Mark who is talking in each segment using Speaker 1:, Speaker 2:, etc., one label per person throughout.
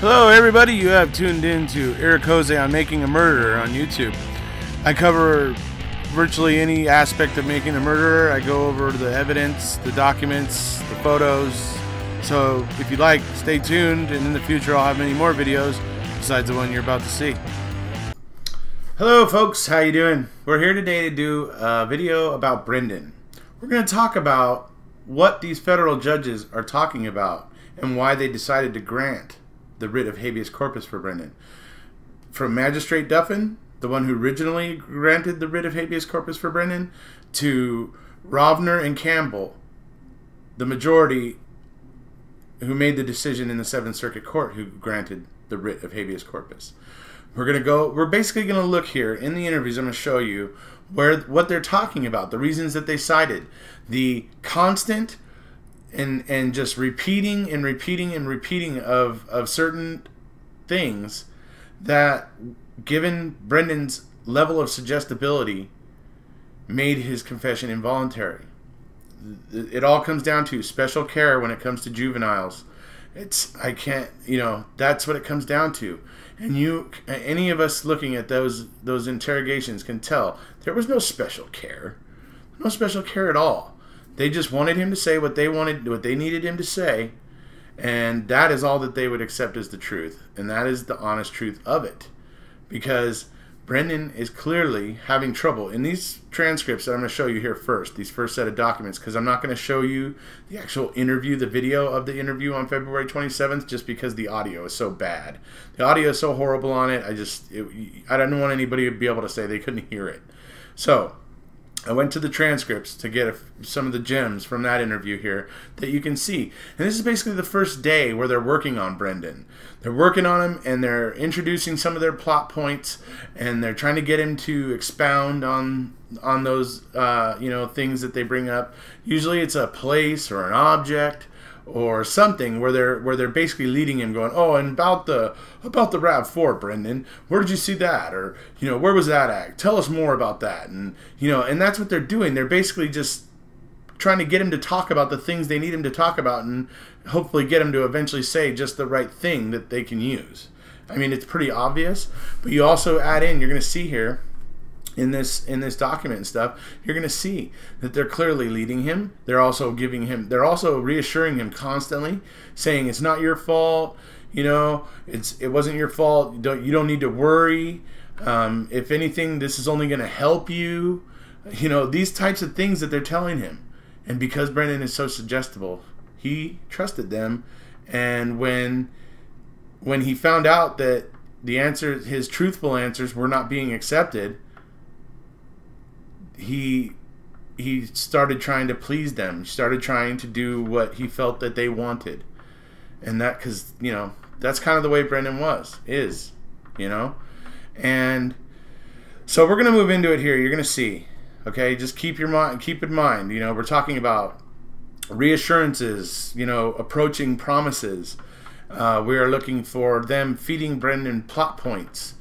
Speaker 1: Hello everybody, you have tuned in to Eric Jose on Making a Murderer on YouTube. I cover virtually any aspect of making a murderer. I go over the evidence, the documents, the photos. So if you like, stay tuned, and in the future I'll have many more videos besides the one you're about to see. Hello folks, how you doing? We're here today to do a video about Brendan. We're going to talk about what these federal judges are talking about and why they decided to grant the writ of habeas corpus for Brendan. From Magistrate Duffin, the one who originally granted the writ of habeas corpus for Brendan, to Rovner and Campbell, the majority who made the decision in the Seventh Circuit Court who granted the writ of habeas corpus. We're basically going to look here in the interviews. I'm going to show you what they're talking about, the reasons that they cited, the constant and just repeating and repeating and repeating of certain things that, given Brendan's level of suggestibility, made his confession involuntary. It all comes down to special care when it comes to juveniles. That's what it comes down to. And any of us looking at those interrogations can tell there was no special care. No special care at all. They just wanted him to say what they needed him to say, and that is all that they would accept as the truth, and that is the honest truth of it. Because Brendan is clearly having trouble in these transcripts that I'm going to show you here first, these first set of documents, because I'm not going to show you the actual interview, the video of the interview on February 27th, just because the audio is so bad. The audio is so horrible on it, I don't want anybody to be able to say they couldn't hear it. So I went to the transcripts to get some of the gems from that interview here that you can see. And this is basically the first day where they're working on Brendan. They're working on him, and they're introducing some of their plot points, and they're trying to get him to expound on those things that they bring up. Usually it's a place or an object or something where they're basically leading him, going, oh, and about the RAV4, Brendan, where did you see that? Or, where was that at? Tell us more about that. And and that's what they're doing. They're basically just trying to get him to talk about the things they need him to talk about, and hopefully get him to eventually say just the right thing that they can use. I mean, it's pretty obvious, but you also add in, you're going to see here in this document and stuff, you're going to see that they're clearly leading him. They're also reassuring him constantly, saying it's not your fault. It wasn't your fault. You don't need to worry. If anything, this is only going to help you. These types of things that they're telling him. And because Brendan is so suggestible, he trusted them. And when he found out that his truthful answers were not being accepted, he started trying to please them. He started trying to do what he felt that they wanted. And that, because, that's kind of the way Brendan is. And so we're going to move into it here. You're going to see. Okay, just keep in mind, we're talking about reassurances, approaching promises. We are looking for them feeding Brendan plot points.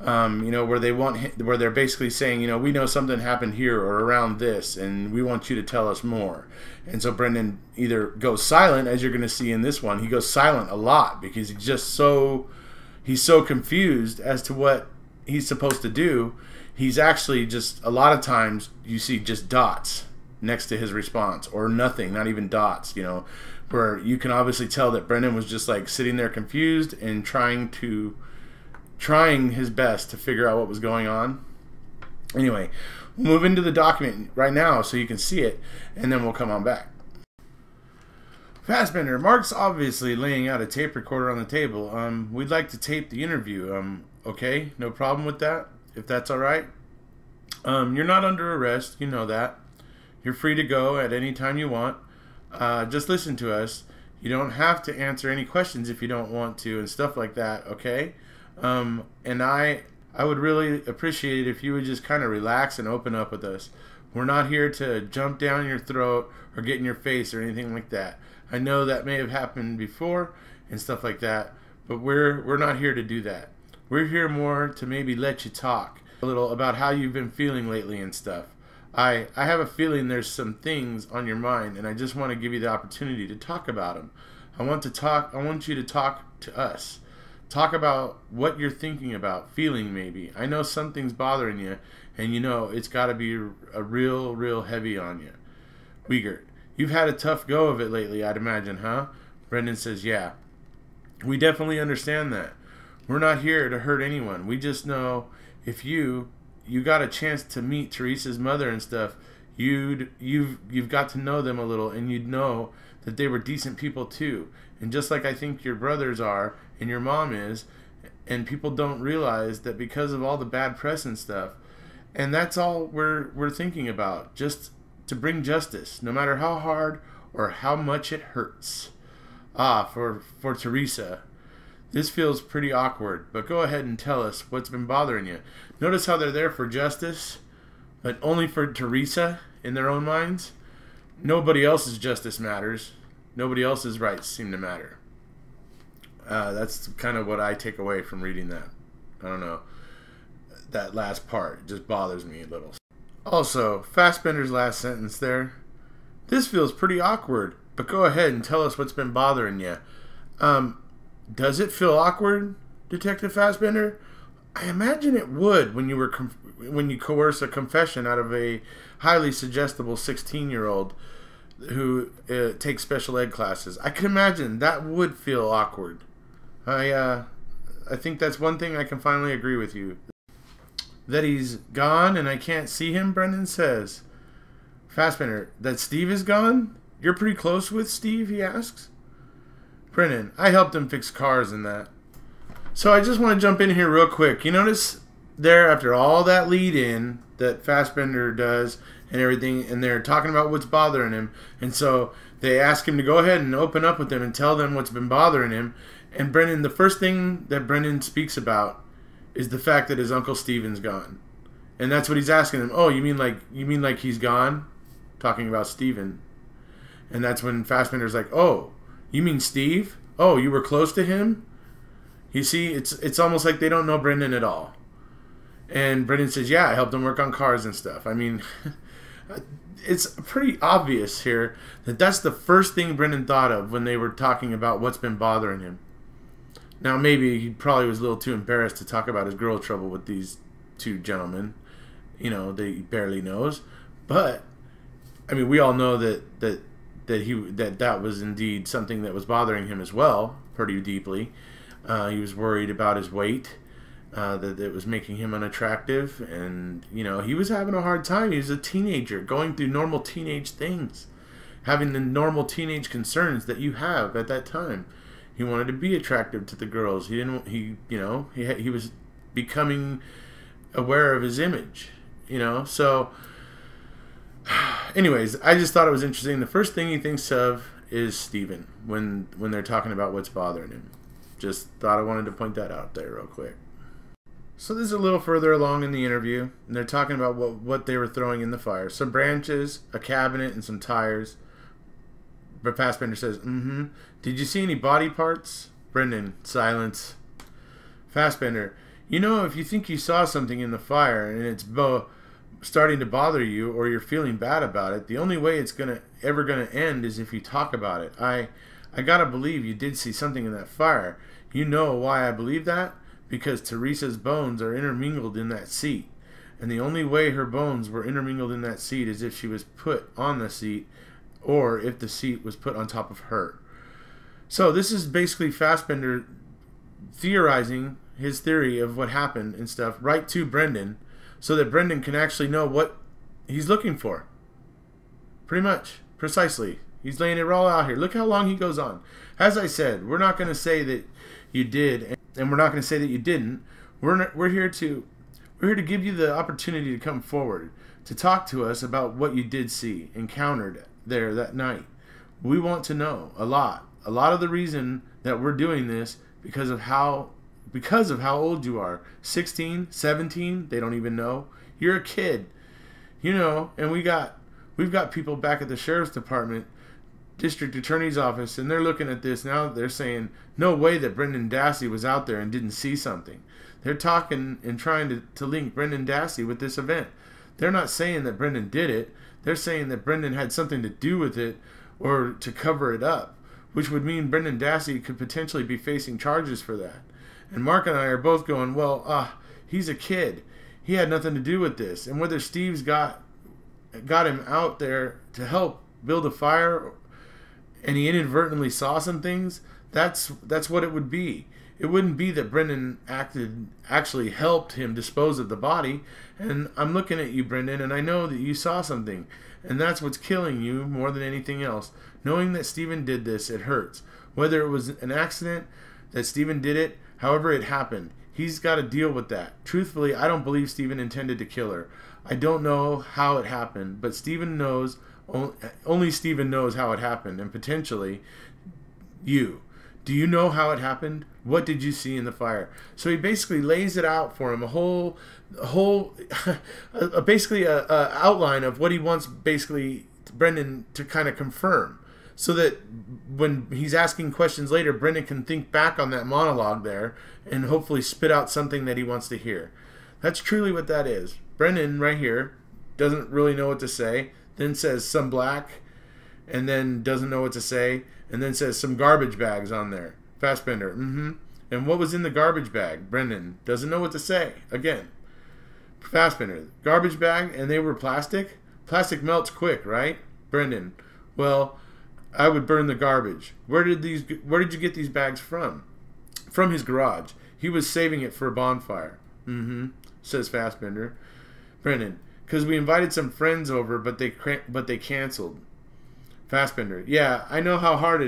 Speaker 1: Where they're basically saying, we know something happened here or around this, and we want you to tell us more. And so Brendan either goes silent, as you're going to see in this one. He goes silent a lot because he's so confused as to what he's supposed to do. He's actually just, a lot of times you see just dots next to his response, or nothing, not even dots, where you can obviously tell that Brendan was just like sitting there confused and trying his best to figure out what was going on. Anyway, we'll move into the document right now so you can see it, and then we'll come on back. Fassbender, Mark's obviously laying out a tape recorder on the table. We'd like to tape the interview. Okay, no problem with that, if that's all right. You're not under arrest, you know that. You're free to go at any time you want. Just listen to us. You don't have to answer any questions if you don't want to, and stuff like that, okay? And I would really appreciate it if you would just kind of relax and open up with us. We're not here to jump down your throat or get in your face or anything like that. I know that may have happened before and stuff like that, but we're not here to do that. We're here more to maybe let you talk a little about how you've been feeling lately and stuff. I have a feeling there's some things on your mind, and I just want to give you the opportunity to talk about them. I want you to talk to us. Talk about what you're thinking about, feeling maybe. I know something's bothering you, and you know it's got to be a real heavy on you. Wiegert, you've had a tough go of it lately, I'd imagine, huh? Brendan says, yeah. We definitely understand that. We're not here to hurt anyone. We just know if you got a chance to meet Teresa's mother and stuff, you've got to know them a little, and you'd know that they were decent people too. And just like I think your brothers are and your mom is, and people don't realize that because of all the bad press and stuff, and that's all we're thinking about, just to bring justice, no matter how hard or how much it hurts. For Teresa, this feels pretty awkward, but go ahead and tell us what's been bothering you. Notice how they're there for justice, but only for Teresa in their own minds. Nobody else's justice matters. Nobody else's rights seem to matter. That's kind of what I take away from reading that. I don't know. That last part just bothers me a little. Also, Fassbender's last sentence there. This feels pretty awkward, but go ahead and tell us what's been bothering you. Does it feel awkward, Detective Fassbender? I imagine it would when you coerce a confession out of a highly suggestible 16-year-old who takes special ed classes. I can imagine that would feel awkward. I think that's one thing I can finally agree with you. That he's gone and I can't see him, Brendan says. Fassbender, that Steve is gone? You're pretty close with Steve, he asks. Brendan, I helped him fix cars and that. So I just want to jump in here real quick. You notice there, after all that lead-in that Fassbender does and everything, and they're talking about what's bothering him, and so they ask him to go ahead and open up with them and tell them what's been bothering him, and Brendan, the first thing that Brendan speaks about is the fact that his Uncle Steven's gone. And that's what he's asking him. Oh, you mean like he's gone? Talking about Steven. And that's when Fassbender's like, oh, you mean Steve? Oh, you were close to him? You see, it's almost like they don't know Brendan at all. And Brendan says, yeah, I helped him work on cars and stuff. I mean, it's pretty obvious here that that's the first thing Brendan thought of when they were talking about what's been bothering him. Now, maybe he probably was a little too embarrassed to talk about his girl trouble with these two gentlemen, you know, that he barely knows. But, I mean, we all know that was indeed something that was bothering him as well, pretty deeply. He was worried about his weight, that it was making him unattractive, and, you know, he was having a hard time. He was a teenager, going through normal teenage things, having the normal teenage concerns that you have at that time. He wanted to be attractive to the girls. He was becoming aware of his image, you know. So, anyways, I just thought it was interesting. The first thing he thinks of is Steven when they're talking about what's bothering him. Just thought I wanted to point that out there real quick. So this is a little further along in the interview, and they're talking about what they were throwing in the fire. Some branches, a cabinet, and some tires. But Fassbender says, mm-hmm. Did you see any body parts? Brendan, silence. Fassbender, you know, if you think you saw something in the fire and it's starting to bother you or you're feeling bad about it, the only way it's ever gonna end is if you talk about it. I gotta believe you did see something in that fire. You know why I believe that? Because Teresa's bones are intermingled in that seat. And the only way her bones were intermingled in that seat is if she was put on the seat, or if the seat was put on top of her. So this is basically Fassbender theorizing his theory of what happened and stuff right to Brendan, so that Brendan can actually know what he's looking for. Pretty much. Precisely. He's laying it all out here. Look how long he goes on. As I said, we're not going to say that you did, and we're not going to say that you didn't. We're here to give you the opportunity to come forward, to talk to us about what you did see, encountered there that night. We want to know a lot of the reason that we're doing this because of how old you are. 16, 17, they don't even know. You're a kid, you know. And we've got people back at the sheriff's department, district attorney's office, and they're looking at this now. They're saying no way that Brendan Dassey was out there and didn't see something. They're talking and trying to link Brendan Dassey with this event. They're not saying that Brendan did it. They're saying that Brendan had something to do with it or to cover it up, which would mean Brendan Dassey could potentially be facing charges for that. And Mark and I are both going, well, he's a kid. He had nothing to do with this. And whether Steve's got him out there to help build a fire, and he inadvertently saw some things, that's what it would be. It wouldn't be that Brendan actually helped him dispose of the body. And I'm looking at you, Brendan, and I know that you saw something. And that's what's killing you more than anything else. Knowing that Stephen did this, it hurts. Whether it was an accident, that Stephen did it, however it happened, he's got to deal with that. Truthfully, I don't believe Stephen intended to kill her. I don't know how it happened, but Stephen knows, only Stephen knows how it happened, and potentially you. Do you know how it happened? What did you see in the fire? So he basically lays it out for him, basically a outline of what he wants basically Brendan to kind of confirm, so that when he's asking questions later, Brendan can think back on that monologue there and hopefully spit out something that he wants to hear. That's truly what that is. Brendan right here doesn't really know what to say, then says some black, and then doesn't know what to say, and then says some garbage bags on there. Fassbender, And what was in the garbage bag? Brendan doesn't know what to say. Again, Fassbender, garbage bag, and they were plastic? Plastic melts quick, right? Brendan, well, I would burn the garbage. Where did you get these bags from? From his garage. He was saving it for a bonfire. Says Fassbender. Brendan, because we invited some friends over, but they canceled. Fassbender, yeah, I know how hard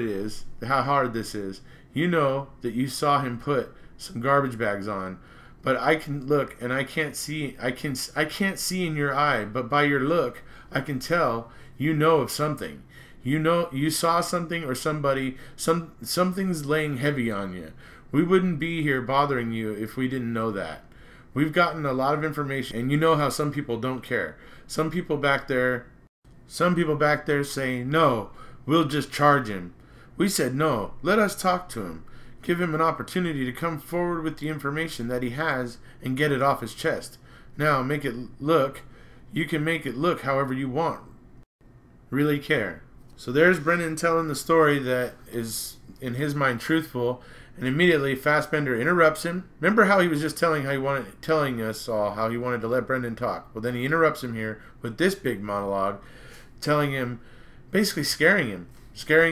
Speaker 1: this is. You know that you saw him put some garbage bags on, but I can look and I can't see in your eye, but by your look, I can tell you know of something. You know you saw something or somebody, something's laying heavy on you. We wouldn't be here bothering you if we didn't know that. We've gotten a lot of information, and you know how some people don't care. Some people back there say, no, we'll just charge him. We said, no, let us talk to him. Give him an opportunity to come forward with the information that he has and get it off his chest. Now, you can make it look however you want. Really care. So there's Brendan telling the story that is, in his mind, truthful, and immediately Fassbender interrupts him. Remember how he was just telling us all how he wanted to let Brendan talk. Well, then he interrupts him here with this big monologue, telling him, basically scaring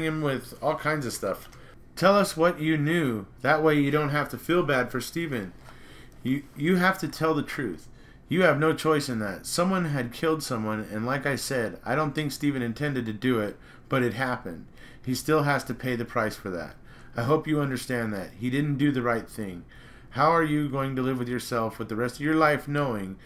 Speaker 1: him with all kinds of stuff. Tell us what you knew. That way you don't have to feel bad for Stephen. You have to tell the truth. You have no choice in that. Someone had killed someone, and like I said, I don't think Stephen intended to do it, but it happened. He still has to pay the price for that. I hope you understand that. He didn't do the right thing. How are you going to live with yourself with the rest of your life knowing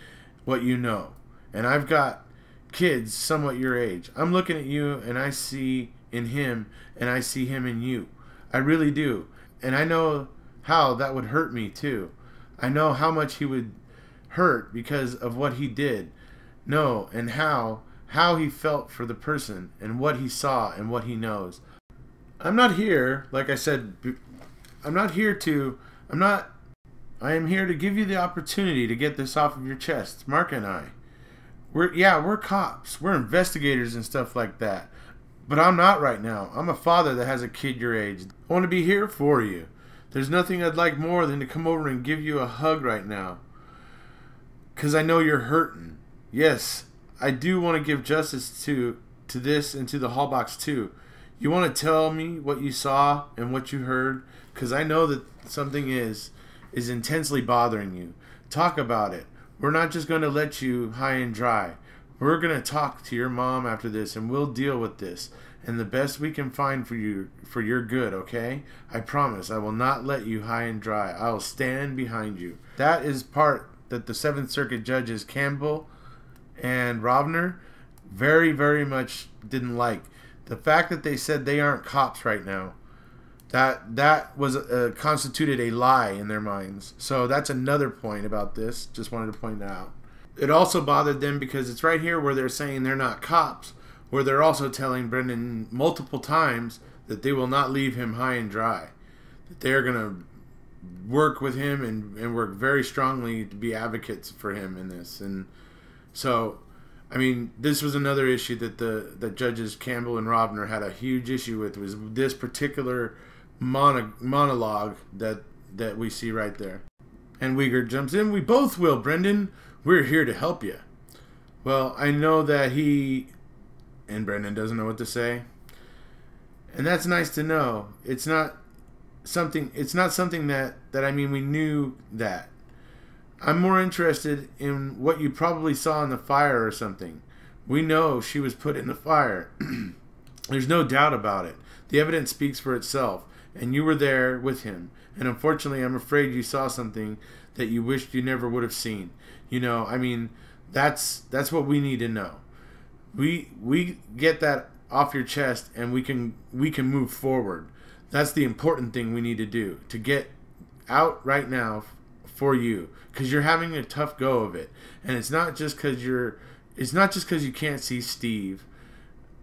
Speaker 1: what you know? And I've got kids somewhat your age. I'm looking at you and I see in him and I see him in you. I really do. And I know how that would hurt me too. I know how much he would hurt because of what he did. No, and how he felt for the person and what he saw and what he knows. I'm not here, like I said, I am here to give you the opportunity to get this off of your chest. Mark and I. We're cops. We're investigators and stuff like that. But I'm not right now. I'm a father that has a kid your age. I want to be here for you. There's nothing I'd like more than to come over and give you a hug right now. 'Cause I know you're hurting. Yes, I do want to give justice to this and to the Hallbox too. You want to tell me what you saw and what you heard? Because I know that something is intensely bothering you. Talk about it. We're not just going to let you high and dry. We're going to talk to your mom after this, and we'll deal with this. And the best we can find for your good, okay? I promise I will not let you high and dry. I will stand behind you. That is part that the 7th Circuit judges Campbell and Rovner very, very much didn't like. The fact that they said they aren't cops right now, that was constituted a lie in their minds. So that's another point about this. Just wanted to point that out. It also bothered them because it's right here where they're saying they're not cops, where they're also telling Brendan multiple times that they will not leave him high and dry, that they're going to work with him and work very strongly to be advocates for him in this. And so, I mean, this was another issue that the judges Campbell and Rovner had a huge issue with, was this particular monologue that that we see right there. And Uyghur jumps in. We both will, Brendan. We're here to help you. Well, I know that he... And Brendan doesn't know what to say. And that's nice to know. It's not something that I mean, we knew that. I'm more interested in what you probably saw in the fire or something. We know she was put in the fire. There's no doubt about it. The evidence speaks for itself. And you were there with him. And unfortunately, I'm afraid you saw something that you wished you never would have seen. You know, I mean, that's what we need to know. We get that off your chest, and we can move forward. That's the important thing we need to do, to get out right now for you, because you're having a tough go of it, and it's not just because you can't see Steve,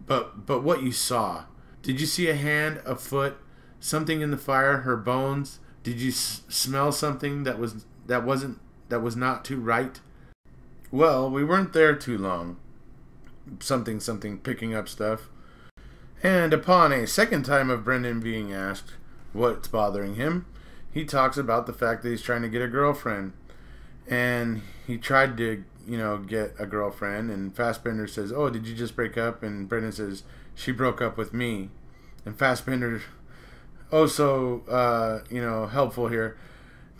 Speaker 1: but what you saw. Did you see a hand, a foot, something in the fire, her bones? Did you smell something that was not too right? Well, we weren't there too long. Something, picking up stuff. And upon a second time of Brendan being asked what's bothering him, he talks about the fact that he's trying to get a girlfriend. And he tried to, get a girlfriend. And Fassbender says, "Oh, did you just break up?" And Brendan says, "She broke up with me." And Fassbender, helpful here.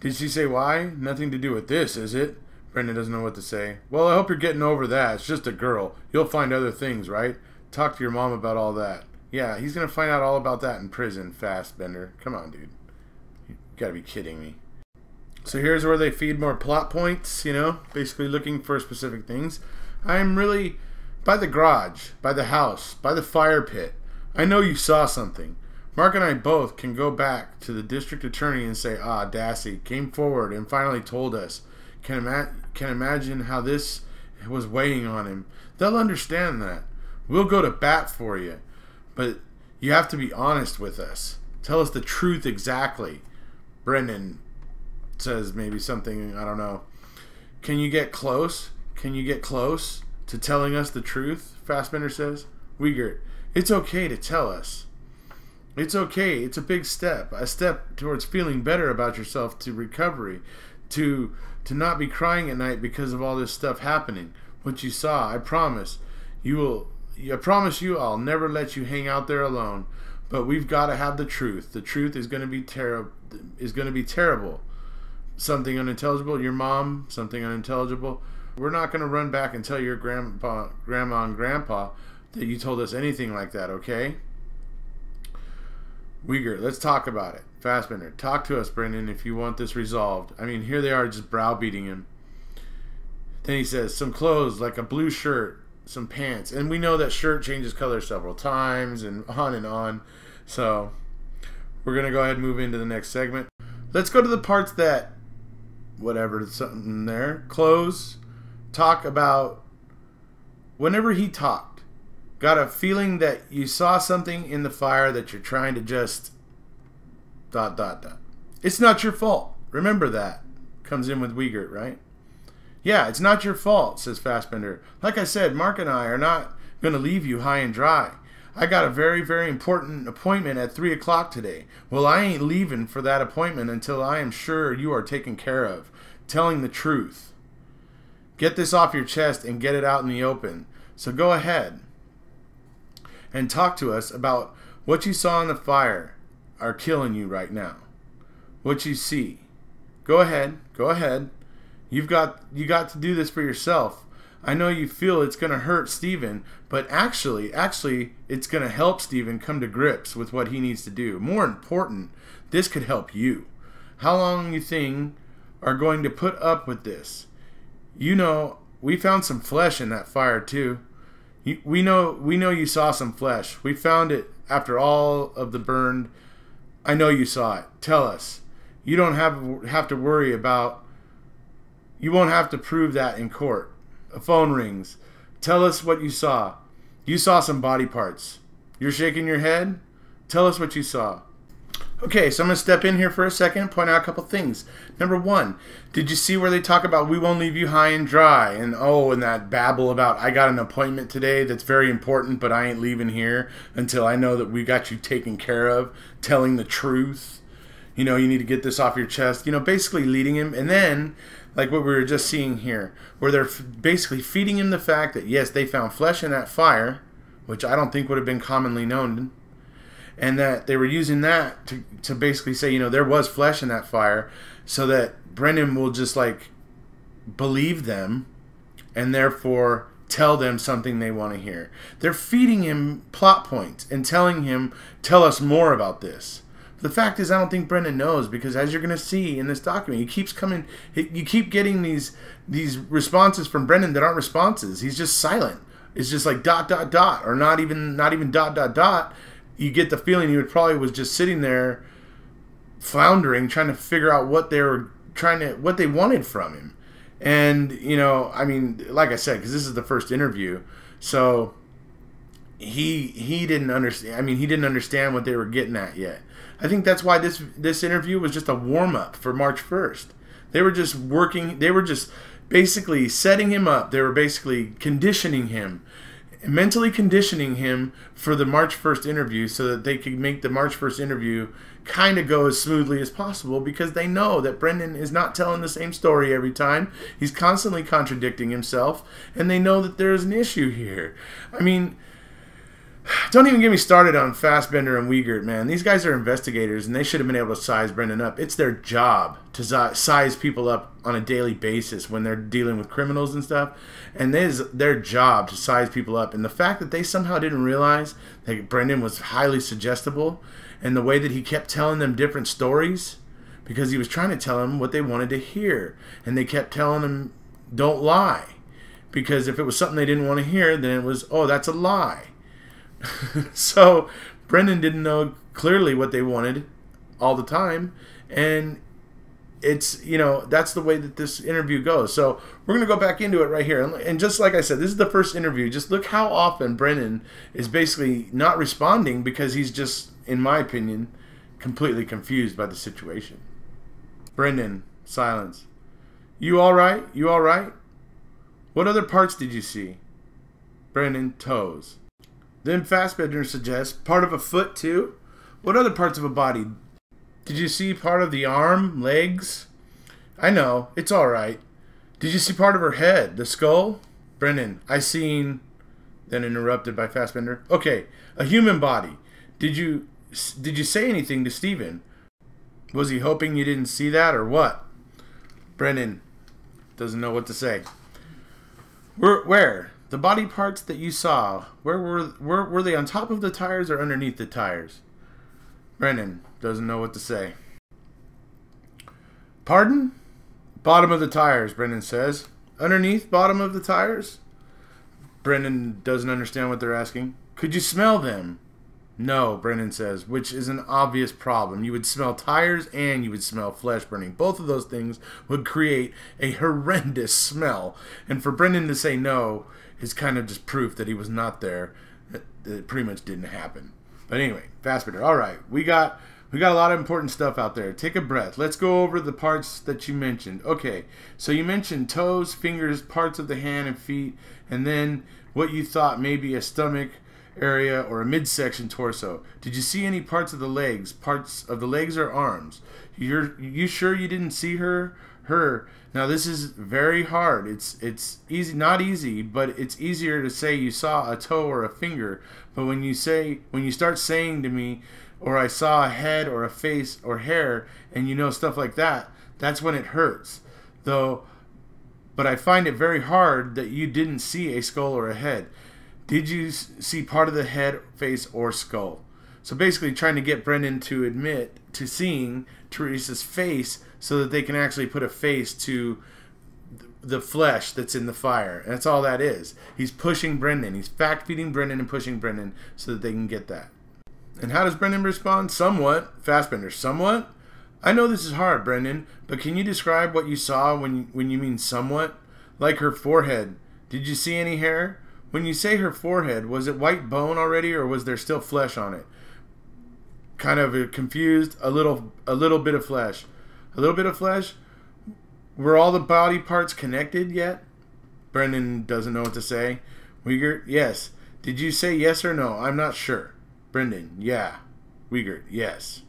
Speaker 1: "Did she say why? Nothing to do with this, is it?" Brendan doesn't know what to say. "Well, I hope you're getting over that. It's just a girl. You'll find other things, right? Talk to your mom about all that." Yeah, he's going to find out all about that in prison, Fassbender. Come on, dude. You gotta be kidding me. So here's where they feed more plot points, basically looking for specific things. I'm really by the garage, by the house, by the fire pit. I know you saw something. Mark and I both can go back to the district attorney and say, Dassey came forward and finally told us. Can imagine how this was weighing on him. They'll understand that. We'll go to bat for you. But you have to be honest with us. Tell us the truth exactly. Brendan says maybe something, I don't know. Can you get close? Can you get close to telling us the truth? Fassbender says. Uyghur, it's okay to tell us. It's okay. It's a big step. A step towards feeling better about yourself, to recovery, to not be crying at night because of all this stuff happening. What you saw, I promise you I'll never let you hang out there alone. But we've got to have the truth. The truth is going to be terrible. Something unintelligible. Your mom, something unintelligible. We're not going to run back and tell your grandma and grandpa that you told us anything like that, okay? Uyghur, let's talk about it. Fassbender, talk to us, Brendan, if you want this resolved. I mean, here they are just browbeating him. Then he says, some clothes, like a blue shirt, some pants. And we know that shirt changes color several times and on. So we're going to go ahead and move into the next segment. Let's go to the parts that, whatever, something there. Clothes, talk about, whenever he talked, got a feeling that you saw something in the fire that you're trying to just ... It's not your fault. Remember that. Comes in with Uyghur, right? Yeah, it's not your fault, says Fassbender. Like I said, Mark and I are not going to leave you high and dry. I got a very, very important appointment at 3 o'clock today. Well, I ain't leaving for that appointment until I am sure you are taken care of. Telling the truth. Get this off your chest and get it out in the open. So go ahead and talk to us about what you saw in the fire are killing you right now. What you see. Go ahead. You got to do this for yourself. I know you feel it's going to hurt Steven, but actually, it's going to help Steven come to grips with what he needs to do. More important, this could help you. How long you think are going to put up with this? We found some flesh in that fire too. We know you saw some flesh. We found it after all of the burned. I know you saw it. Tell us. You don't have to worry about. You won't have to prove that in court. A phone rings. Tell us what you saw. You saw some body parts. You're shaking your head? Tell us what you saw. Okay, so I'm going to step in here for a second and point out a couple things. Number one, did you see where they talk about we won't leave you high and dry? And that babble about I got an appointment today that's very important, but I ain't leaving here until I know that we got you taken care of, telling the truth. You know, you need to get this off your chest. You know, basically leading him. And then, like what we were just seeing here, where they're basically feeding him the fact that, yes, they found flesh in that fire, which I don't think would have been commonly known. And that they were using that to basically say, you know, there was flesh in that fire, so that Brendan will just, like, believe them and therefore tell them something they want to hear. They're feeding him plot points and telling him, tell us more about this. The fact is, I don't think Brendan knows, because as you're going to see in this document, you keep getting these responses from Brendan that aren't responses. He's just silent. It's just like ... or not even ... You get the feeling he was just sitting there floundering, trying to figure out what they wanted from him. And, you know, I mean, like I said, because this is the first interview, so he didn't understand. I mean, he didn't understand what they were getting at yet. I think that's why this interview was just a warm-up for March 1st. They were just working, they were just basically setting him up. They were basically conditioning him, mentally conditioning him for the March 1st interview, so that they could make the March 1st interview kind of go as smoothly as possible, because they know that Brendan is not telling the same story every time. He's constantly contradicting himself, and they know that there's an issue here. I mean, don't even get me started on Fassbender and Wiegert, man. These guys are investigators, and they should have been able to size Brendan up. It's their job to size people up on a daily basis when they're dealing with criminals and stuff. And it is their job to size people up. And the fact that they somehow didn't realize that Brendan was highly suggestible, and the way that he kept telling them different stories, because he was trying to tell them what they wanted to hear. And they kept telling him, don't lie. Because if it was something they didn't want to hear, then it was, oh, that's a lie. So Brendan didn't know clearly what they wanted all the time, and it's, you know, that's the way that this interview goes. So we're going to go back into it right here, and just like I said, this is the first interview. Just look how often Brendan is basically not responding, because he's just, in my opinion, completely confused by the situation. Brendan, silence. You all right? You all right? What other parts did you see? Brendan, toes. Then Fassbender suggests, part of a foot too? What other parts of a body? Did you see part of the arm, legs? I know, it's alright. Did you see part of her head, the skull? Brendan, I seen... Then interrupted by Fassbender. Okay, a human body. Did you say anything to Steven? Was he hoping you didn't see that, or what? Brendan doesn't know what to say. Where? The body parts that you saw, where were they, on top of the tires or underneath the tires? Brendan doesn't know what to say. Pardon? Bottom of the tires, Brendan says. Underneath bottom of the tires? Brendan doesn't understand what they're asking. Could you smell them? No, Brendan says, which is an obvious problem. You would smell tires and you would smell flesh burning. Both of those things would create a horrendous smell. And for Brendan to say no is kind of just proof that he was not there. It pretty much didn't happen. But anyway, Fassbender. All right, we got a lot of important stuff out there. Take a breath. Let's go over the parts that you mentioned. Okay, so you mentioned toes, fingers, parts of the hand and feet, and then what you thought maybe a stomach area or a midsection torso. Did you see any parts of the legs? Parts of the legs or arms? You sure you didn't see her? Now this is very hard. It's easy, not easy, but it's easier to say you saw a toe or a finger. But when you start saying to me, or I saw a head or a face or hair, and you know, stuff like that, that's when it hurts. But I find it very hard that you didn't see a skull or a head. Did you see part of the head, face, or skull? So basically trying to get Brendan to admit to seeing Teresa's face, so that they can actually put a face to the flesh that's in the fire. And that's all that is. He's pushing Brendan. He's fact-feeding Brendan and pushing Brendan so that they can get that. And how does Brendan respond? Somewhat. Fassbender, somewhat? I know this is hard, Brendan, but can you describe what you saw when you mean somewhat? Like her forehead. Did you see any hair? When you say her forehead, was it white bone already, or was there still flesh on it? Kind of confused. A little bit of flesh. A little bit of flesh? Were all the body parts connected yet? Brendan doesn't know what to say. Wiegert, yes. Did you say yes or no? I'm not sure. Brendan, yeah. Wiegert, yes.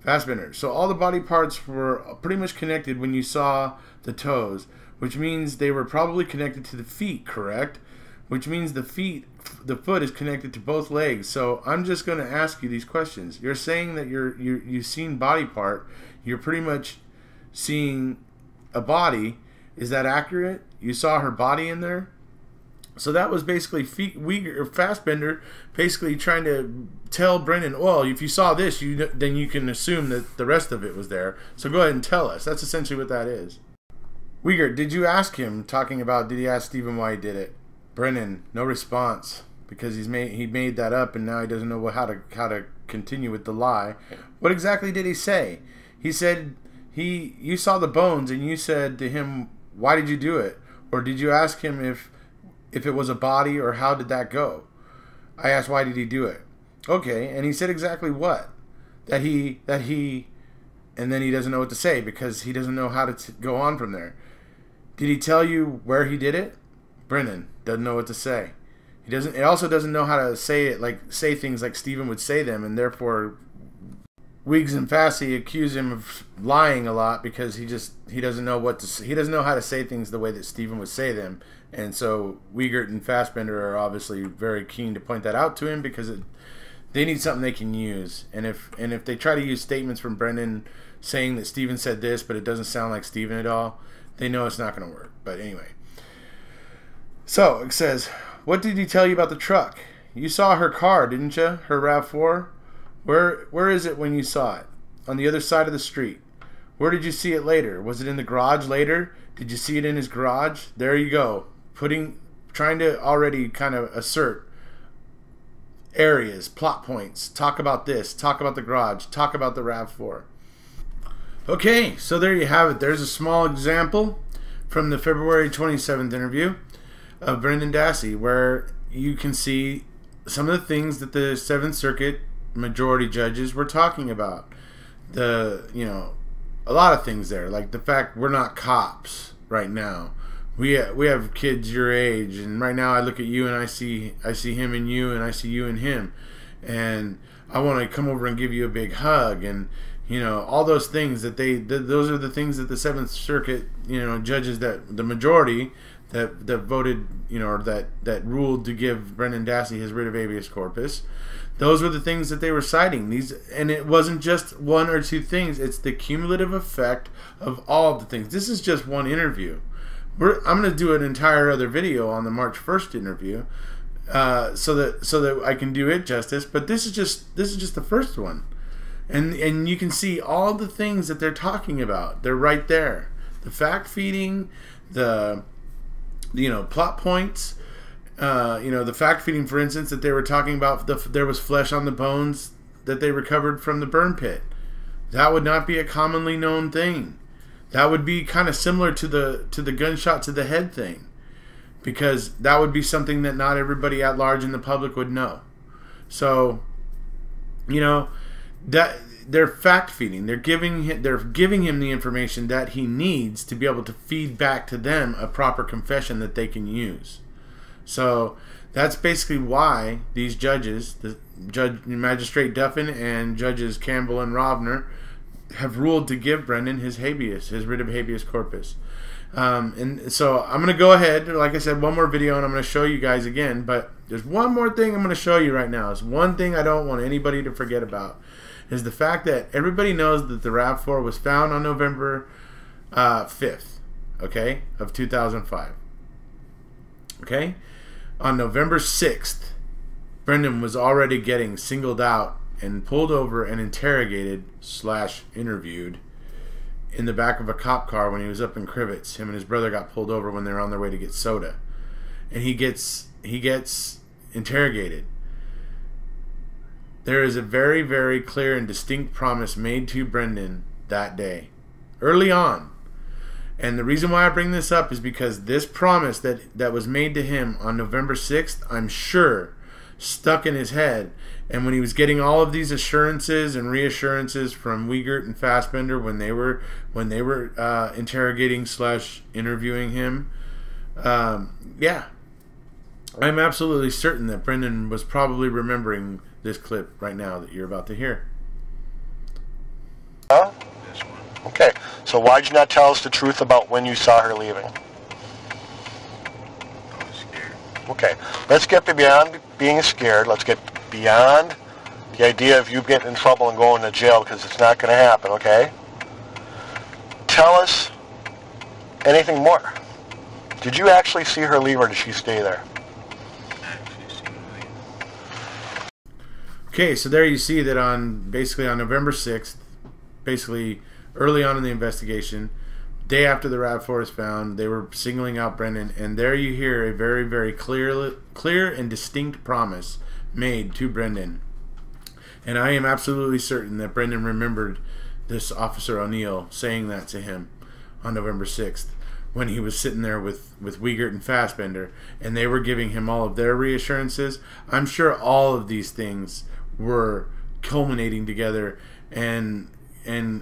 Speaker 1: Fassbender. So all the body parts were pretty much connected when you saw the toes, which means they were probably connected to the feet, correct? Which means the foot is connected to both legs. So I'm just going to ask you these questions. You're saying that you've seen body part. You're pretty much seeing a body. Is that accurate? You saw her body in there? So that was basically Fassbender basically trying to tell Brendan, well, if you saw this, then you can assume that the rest of it was there. So go ahead and tell us. That's essentially what that is. Uyghur, did you ask him, talking about, did he ask Stephen why he did it? Brendan, no response, because he made that up and now he doesn't know how to continue with the lie. What exactly did he say? He said you saw the bones and you said to him, why did you do it? Or did you ask him if it was a body, or how did that go? I asked, why did he do it? Okay, and he said exactly what? That he, and then he doesn't know what to say because he doesn't know how to go on from there. Did he tell you where he did it? Brendan doesn't know what to say. He also doesn't know how to say things like Stephen would say them, and therefore Weeks and Fassy accuse him of lying a lot because he doesn't know what to say. He doesn't know how to say things the way that Stephen would say them. And so Wiegert and Fassbender are obviously very keen to point that out to him because they need something they can use. And if they try to use statements from Brendan saying that Stephen said this, but it doesn't sound like Stephen at all, they know it's not going to work. But anyway. So it says, what did he tell you about the truck? You saw her car, didn't you? Her RAV4? Where is it when you saw it? On the other side of the street. Where did you see it later? Was it in the garage later? Did you see it in his garage? There you go. Trying to already kind of assert areas, plot points. Talk about this. Talk about the garage. Talk about the RAV4. Okay, so there you have it. There's a small example from the February 27th interview of Brendan Dassey, where you can see some of the things that the 7th Circuit majority judges were talking about. A lot of things there, like the fact we're not cops right now. We have kids your age, and right now I look at you and I see him and you, and I see you and him, and I want to come over and give you a big hug, and all those things those are the things that the 7th Circuit judges, that the majority that voted or that ruled to give Brendan Dassey his writ of habeas corpus. Those were the things that they were citing. And it wasn't just one or two things. It's the cumulative effect of all of the things. This is just one interview. I'm going to do an entire other video on the March 1st interview, so that I can do it justice. But this is just the first one, and you can see all the things that they're talking about. They're right there. The fact feeding, the plot points. The fact feeding, for instance, that they were talking about there was flesh on the bones that they recovered from the burn pit. That would not be a commonly known thing. That would be kind of similar to the gunshot to the head thing, because that would be something that not everybody at large in the public would know. So, that they're fact feeding. They're giving him the information that he needs to be able to feed back to them a proper confession that they can use. So that's basically why these judges, Magistrate Duffin and Judges Campbell and Rovner, have ruled to give Brendan his writ of habeas corpus. And so I'm going to go ahead, like I said, one more video, and I'm going to show you guys again. But there's one more thing I'm going to show you right now. It's one thing I don't want anybody to forget about, is the fact that everybody knows that the RAV4 was found on November 5th, okay, of 2005. Okay? On November 6th, Brendan was already getting singled out and pulled over and interrogated/interviewed in the back of a cop car when he was up in Crivets. Him and his brother got pulled over when they were on their way to get soda. And he gets interrogated. There is a very, very clear and distinct promise made to Brendan that day, early on. And the reason why I bring this up is because this promise that was made to him on November 6th, I'm sure, stuck in his head. And when he was getting all of these assurances and reassurances from Wiegert and Fassbender when they were interrogating/interviewing him, yeah, I'm absolutely certain that Brendan was probably remembering this clip right now that you're about to hear.
Speaker 2: Okay, so why'd you not tell us the truth about when you saw her leaving?
Speaker 3: I was scared.
Speaker 2: Okay, let's get beyond being scared. Let's get beyond the idea of you getting in trouble and going to jail, because it's not going to happen, okay? Tell us anything more. Did you actually see her leave, or did she stay there?
Speaker 3: I actually seen her leave.
Speaker 1: Okay, so there you see that basically on November 6th, basically early on in the investigation, day after the RAV4 is found, they were singling out Brendan, and there you hear a very, very clear and distinct promise made to Brendan. And I am absolutely certain that Brendan remembered this Officer O'Neill saying that to him on November 6th when he was sitting there with Wiegert and Fassbender, and they were giving him all of their reassurances. I'm sure all of these things were culminating together and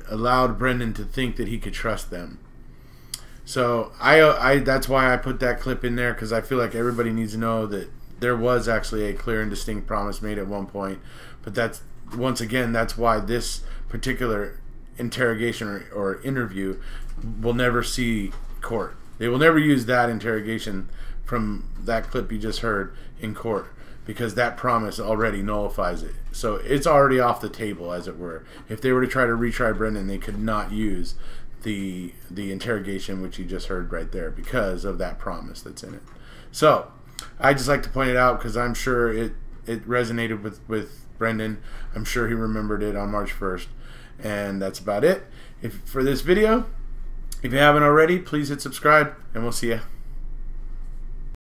Speaker 1: allowed Brendan to think that he could trust them. So I that's why I put that clip in there, because I feel like everybody needs to know that there was actually a clear and distinct promise made at one point. But that's, once again, that's why this particular interrogation or interview will never see court. They will never use that interrogation from that clip you just heard in court, because that promise already nullifies it. So it's already off the table, as it were. If they were to try to retry Brendan, they could not use the interrogation which you just heard right there, because of that promise that's in it. So I just like to point it out, because I'm sure it resonated with Brendan. I'm sure he remembered it on March 1st. And that's about it for this video. If you haven't already, please hit subscribe, and we'll see you.